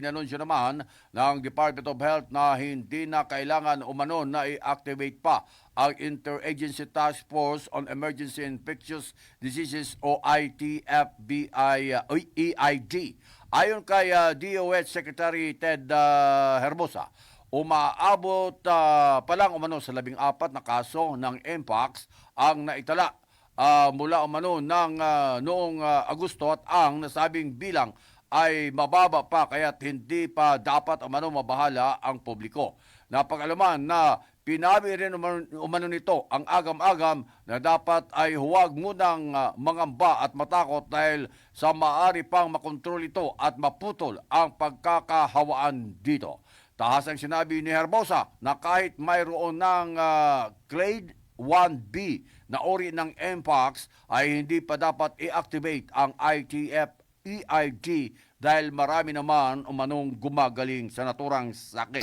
Inanunsyo naman ng Department of Health na hindi na kailangan umano na i-activate pa ang Interagency Task Force on Emergency Infectious Diseases o EID. Ayon kay DOH Secretary Ted Herbosa, umaabot pa lang umano sa 14 na kaso ng Mpox ang naitala mula umano ng noong Agosto at ang nasabing bilang ay mababa pa kaya't hindi pa dapat umano mabahala ang publiko. Napag-alaman na pinabi rin umano nito ang agam-agam na dapat ay huwag munang mangamba at matakot dahil sa maaari pang makontrol ito at maputol ang pagkakahawaan dito. Tahas ang sinabi ni Herbosa na kahit mayroon ng Clade 1B na uri ng Mpox ay hindi pa dapat i-activate ang EID dahil marami naman umanong gumagaling sa naturang sakit.